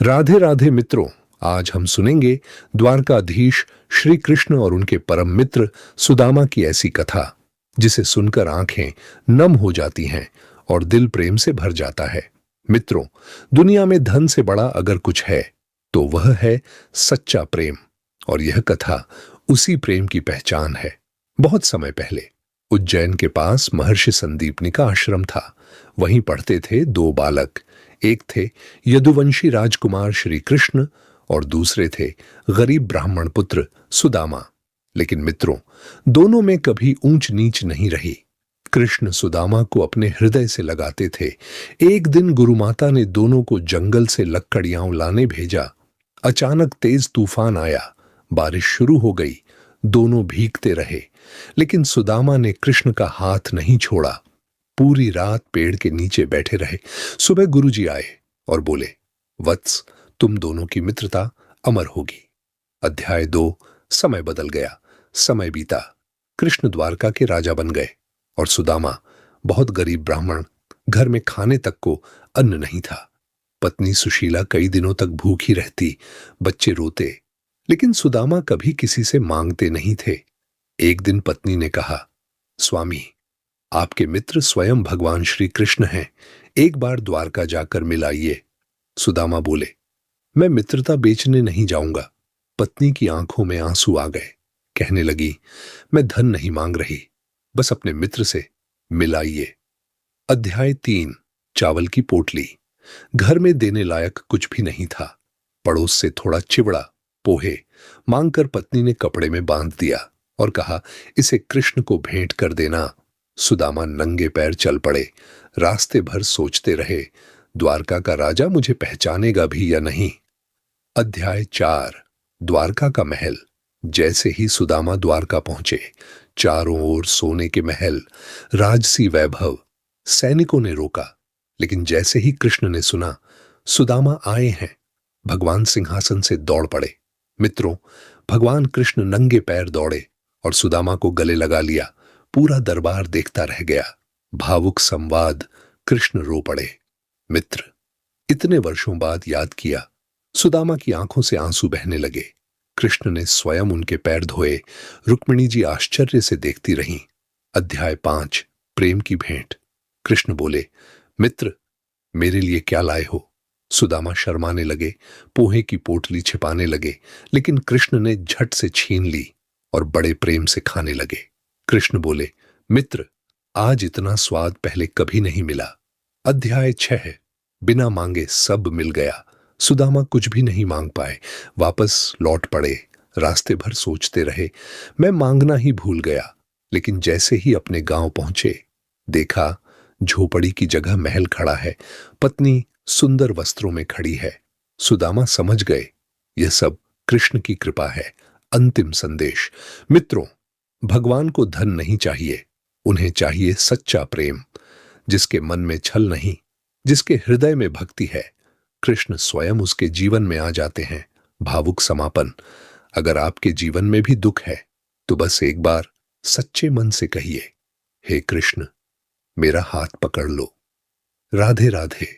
राधे राधे मित्रों। आज हम सुनेंगे द्वारकाधीश श्री कृष्ण और उनके परम मित्र सुदामा की ऐसी कथा जिसे सुनकर आंखें नम हो जाती हैं और दिल प्रेम से भर जाता है। मित्रों, दुनिया में धन से बड़ा अगर कुछ है तो वह है सच्चा प्रेम। और यह कथा उसी प्रेम की पहचान है। बहुत समय पहले उज्जैन के पास महर्षि संदीपनी का आश्रम था। वहीं पढ़ते थे दो बालक। एक थे यदुवंशी राजकुमार श्री कृष्ण और दूसरे थे गरीब ब्राह्मण पुत्र सुदामा। लेकिन मित्रों, दोनों में कभी ऊंच नीच नहीं रही। कृष्ण सुदामा को अपने हृदय से लगाते थे। एक दिन गुरुमाता ने दोनों को जंगल से लकड़ियां लाने भेजा। अचानक तेज तूफान आया, बारिश शुरू हो गई। दोनों भीगते रहे, लेकिन सुदामा ने कृष्ण का हाथ नहीं छोड़ा। पूरी रात पेड़ के नीचे बैठे रहे। सुबह गुरुजी आए और बोले, वत्स, तुम दोनों की मित्रता अमर होगी। अध्याय 2। समय बदल गया। समय बीता। कृष्ण द्वारका के राजा बन गए और सुदामा बहुत गरीब ब्राह्मण। घर में खाने तक को अन्न नहीं था। पत्नी सुशीला कई दिनों तक भूखी रहती। बच्चे रोते, लेकिन सुदामा कभी किसी से मांगते नहीं थे। एक दिन पत्नी ने कहा, स्वामी, आपके मित्र स्वयं भगवान श्री कृष्ण हैं। एक बार द्वारका जाकर मिल आइए। सुदामा बोले, मैं मित्रता बेचने नहीं जाऊंगा। पत्नी की आंखों में आंसू आ गए। कहने लगी, मैं धन नहीं मांग रही, बस अपने मित्र से मिल आइए। अध्याय 3। चावल की पोटली। घर में देने लायक कुछ भी नहीं था। पड़ोस से थोड़ा चिवड़ा, पोहे मांगकर पत्नी ने कपड़े में बांध दिया और कहा, इसे कृष्ण को भेंट कर देना। सुदामा नंगे पैर चल पड़े। रास्ते भर सोचते रहे, द्वारका का राजा मुझे पहचानेगा भी या नहीं। अध्याय 4। द्वारका का महल। जैसे ही सुदामा द्वारका पहुंचे, चारों ओर सोने के महल, राजसी वैभव। सैनिकों ने रोका, लेकिन जैसे ही कृष्ण ने सुना सुदामा आए हैं, भगवान सिंहासन से दौड़ पड़े। मित्रों, भगवान कृष्ण नंगे पैर दौड़े और सुदामा को गले लगा लिया। पूरा दरबार देखता रह गया। भावुक संवाद। कृष्ण रो पड़े। मित्र, इतने वर्षों बाद याद किया। सुदामा की आंखों से आंसू बहने लगे। कृष्ण ने स्वयं उनके पैर धोए। रुक्मिणी जी आश्चर्य से देखती रहीं। अध्याय 5। प्रेम की भेंट। कृष्ण बोले, मित्र, मेरे लिए क्या लाए हो? सुदामा शर्माने लगे, पोहे की पोटली छिपाने लगे, लेकिन कृष्ण ने झट से छीन ली और बड़े प्रेम से खाने लगे। कृष्ण बोले, मित्र, आज इतना स्वाद पहले कभी नहीं मिला। अध्याय 6। बिना मांगे सब मिल गया। सुदामा कुछ भी नहीं मांग पाए। वापस लौट पड़े। रास्ते भर सोचते रहे। मैं मांगना ही भूल गया। लेकिन जैसे ही अपने गांव पहुंचे, देखा झोपड़ी की जगह महल खड़ा है। पत्नी सुंदर वस्त्रों में खड़ी है। सुदामा समझ गए, यह सब कृष्ण की कृपा है। अंतिम संदेश। मित्रों, भगवान को धन नहीं चाहिए, उन्हें चाहिए सच्चा प्रेम, जिसके मन में छल नहीं, जिसके हृदय में भक्ति है। कृष्ण स्वयं उसके जीवन में आ जाते हैं। भावुक समापन। अगर आपके जीवन में भी दुख है तो बस एक बार सच्चे मन से कहिए, हे कृष्ण, मेरा हाथ पकड़ लो। राधे राधे।